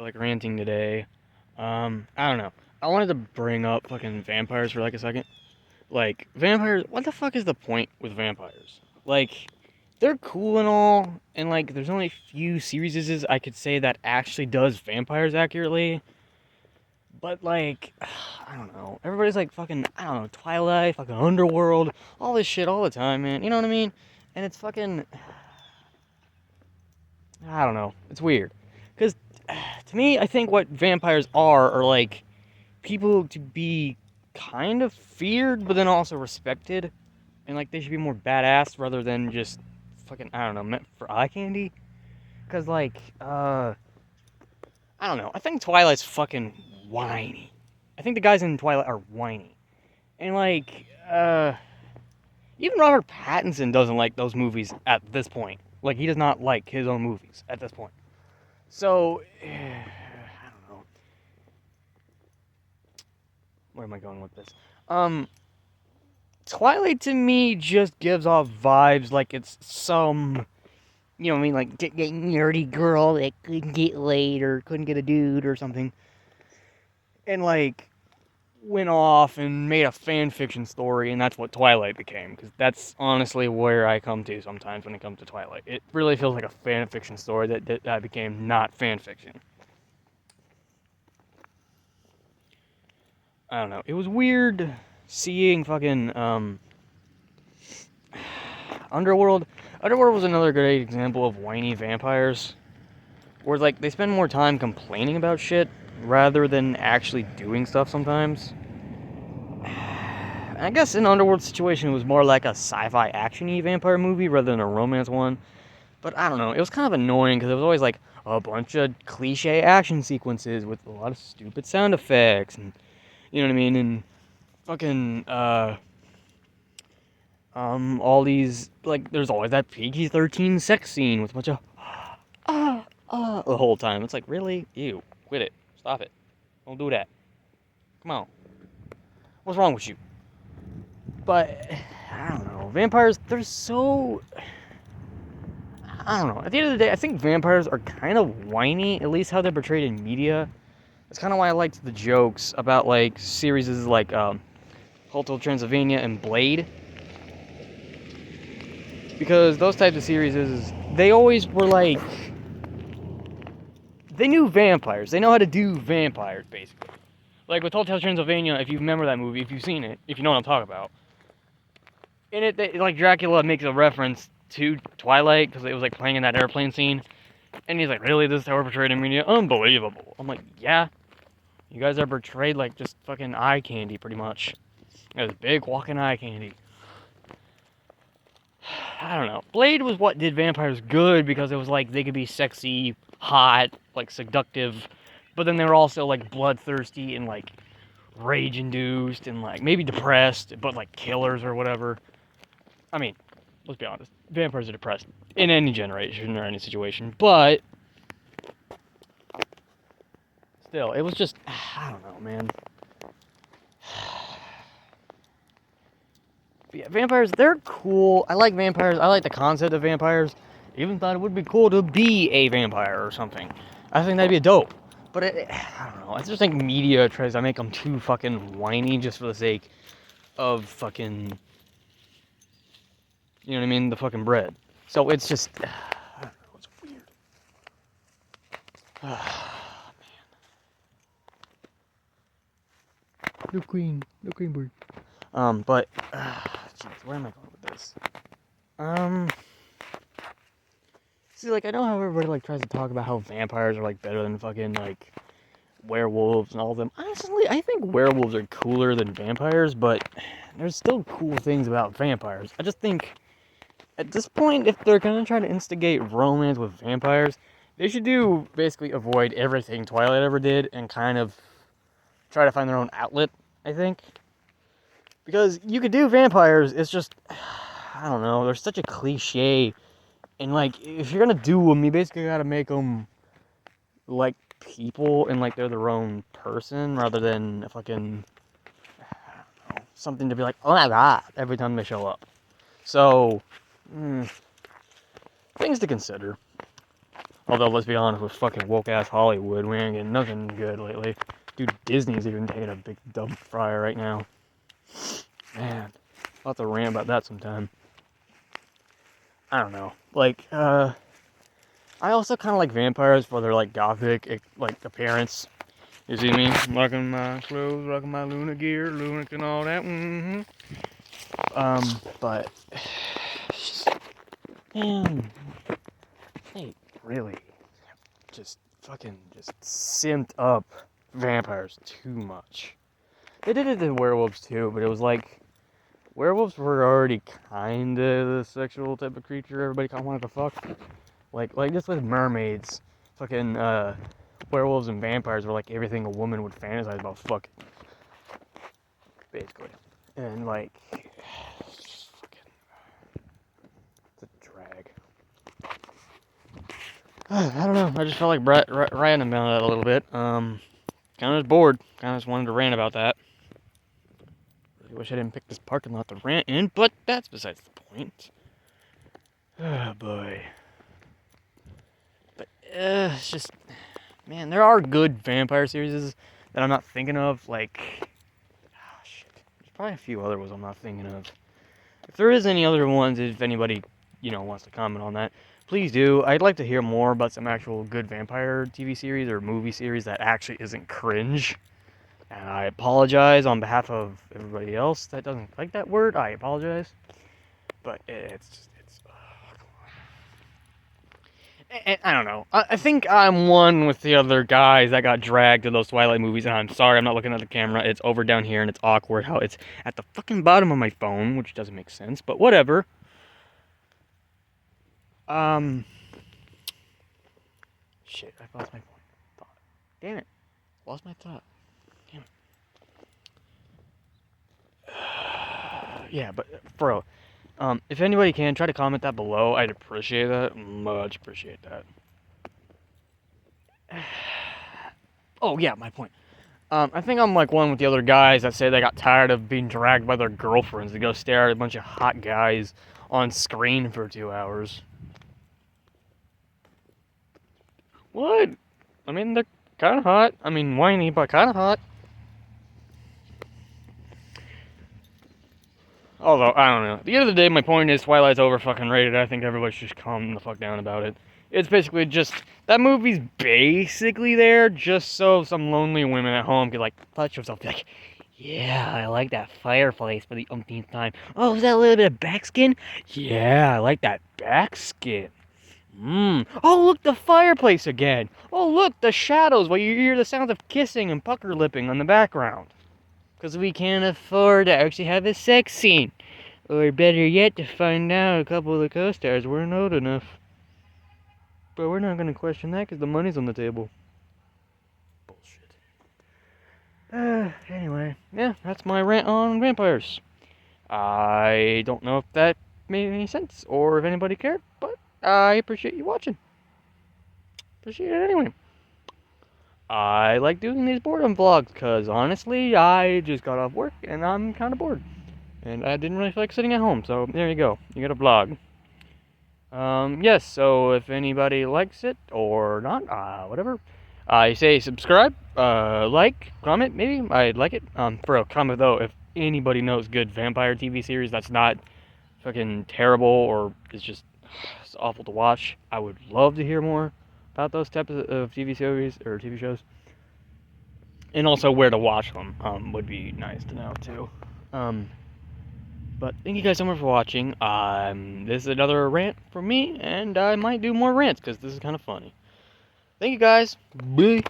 feel like ranting today. I don't know. I wanted to bring up fucking vampires for like a second. Like, vampires, what the fuck is the point with vampires? Like, they're cool and all, and like, there's only a few series I could say that actually does vampires accurately. But like, I don't know. Everybody's like fucking, I don't know, Twilight, fucking Underworld, all this shit all the time, man. You know what I mean? And it's fucking, I don't know. It's weird. Because to me, I think what vampires are like people to be kind of feared, but then also respected. And like they should be more badass rather than just fucking, I don't know, meant for eye candy. Because like, I don't know. I think Twilight's fucking whiny. I think the guys in Twilight are whiny. And like, even Robert Pattinson doesn't like those movies at this point. Like, he does not like his own movies at this point. So, I don't know. Where am I going with this? Twilight to me just gives off vibes like it's some, you know what I mean, like nerdy girl that couldn't get laid or couldn't get a dude or something. And like, went off and made a fan fiction story, and that's what Twilight became. Because that's honestly where I come to sometimes when it comes to Twilight. It really feels like a fan fiction story that became not fan fiction. I don't know. It was weird seeing fucking Underworld. Underworld was another great example of whiny vampires, where like they spend more time complaining about shit rather than actually doing stuff sometimes. I guess in Underworld's situation, it was more like a sci-fi action-y vampire movie rather than a romance one. But I don't know, it was kind of annoying because it was always like a bunch of cliche action sequences with a lot of stupid sound effects and you know what I mean, and fucking all these like there's always that PG-13 sex scene with a bunch of the whole time. It's like really, ew, quit it, stop it, don't do that. Come on, what's wrong with you? But I don't know, vampires they're so I don't know. At the end of the day, I think vampires are kind of whiny, at least how they're portrayed in media. That's kind of why I liked the jokes about like series like Hotel Transylvania and Blade, because those types of series they always were like they knew vampires. They know how to do vampires basically. Like with Hotel Transylvania, if you remember that movie, if you've seen it, if you know what I'm talking about, in it, like Dracula makes a reference to Twilight because it was like playing in that airplane scene, and he's like, "Really, this is how we're portrayed in media? Unbelievable." I'm like, "Yeah, you guys are portrayed like just fucking eye candy, pretty much. It was big walking eye candy." I don't know. Blade was what did vampires good because it was like they could be sexy, hot, like seductive, but then they were also like bloodthirsty and like rage induced and like maybe depressed, but like killers or whatever. I mean, let's be honest. Vampires are depressed in any generation or any situation, but still, it was just I don't know, man. But yeah, vampires, they're cool. I like vampires. I like the concept of vampires. Even thought it would be cool to be a vampire or something. I think that'd be dope. But I don't know. I just think media tries to make them too fucking whiny just for the sake of fucking, you know what I mean? The fucking bread. So it's just, I don't know. It's weird. The queen bird. But, jeez, where am I going with this? See, like, I know how everybody, like, tries to talk about how vampires are, like, better than fucking, like, werewolves and all of them. Honestly, I think werewolves are cooler than vampires, but there's still cool things about vampires. I just think, at this point, if they're gonna try to instigate romance with vampires, they should basically avoid everything Twilight ever did and kind of try to find their own outlet, I think. Because you could do vampires, it's just, I don't know, they're such a cliche. And, like, if you're gonna do them, you basically gotta make them, like, people and, like, they're their own person rather than a fucking, I don't know, something to be like, oh my god, every time they show up. So, things to consider. Although, let's be honest, with fucking woke-ass Hollywood, we ain't getting nothing good lately. Dude, Disney's even taking a big dump fryer right now. Man, I'll have to rant about that sometime. I don't know. Like, I also kind of like vampires for their, like, gothic, like, appearance. You see me? Rocking my clothes, rocking my Luna gear, Luna and all that. But, man, they really just fucking just simped up vampires too much. They did it to werewolves too, but it was like, werewolves were already kind of the sexual type of creature everybody kind of wanted to fuck. Like just with mermaids, fucking, werewolves and vampires were like everything a woman would fantasize about fucking. Basically. And like, it's fucking, it's a drag. I don't know, I just felt like ranting about that a little bit. Kind of was bored, kind of just wanted to rant about that. Really wish I didn't pick this parking lot to rant in, but that's besides the point. Oh boy. But, it's just, man, there are good vampire series that I'm not thinking of, like, oh shit, there's probably a few other ones I'm not thinking of. If there is any other ones, if anybody, wants to comment on that, please do. I'd like to hear more about some actual good vampire TV series or movie series that actually isn't cringe. And I apologize on behalf of everybody else that doesn't like that word. I apologize. But it's and I don't know. I think I'm one with the other guys that got dragged to those Twilight movies, and I'm sorry I'm not looking at the camera. It's over down here, and it's awkward how it's at the fucking bottom of my phone, which doesn't make sense, but whatever. Shit, I lost my thought. Damn it. Lost my thought. Damn it. Yeah, but, bro, if anybody can, try to comment that below. I'd appreciate that. Much appreciate that. Oh, yeah, my point. I think I'm like one with the other guys that say they got tired of being dragged by their girlfriends to go stare at a bunch of hot guys on screen for 2 hours. What? I mean, they're kind of hot. I mean, whiny, but kind of hot. Although, I don't know. At the end of the day, my point is Twilight's over fucking rated. I think everybody should just calm the fuck down about it. It's basically just, that movie's basically there just so some lonely women at home could, like, touch themselves, be like, yeah, I like that fireplace for the umpteenth time. Oh, is that a little bit of backskin? Yeah, I like that backskin. Oh, look, the fireplace again. Oh, look, the shadows while you hear the sounds of kissing and pucker lipping on the background. Because we can't afford to actually have a sex scene. Or better yet, to find out a couple of the co-stars weren't old enough. But we're not going to question that because the money's on the table. Bullshit. Anyway, yeah, that's my rant on vampires. I don't know if that made any sense or if anybody cared, but I appreciate you watching. Appreciate it anyway. I like doing these boredom vlogs because honestly, I just got off work and I'm kind of bored. And I didn't really feel like sitting at home, so there you go. You got a vlog. Yes, so if anybody likes it or not, whatever, I say subscribe, like, comment, maybe, I'd like it. For a comment though, if anybody knows good vampire TV series that's not fucking terrible or is just it's awful to watch, I would love to hear more about those types of TV series or TV shows. And also where to watch them, would be nice to know too. But thank you guys so much for watching. This is another rant from me, and I might do more rants because this is kind of funny. Thank you guys. Bye.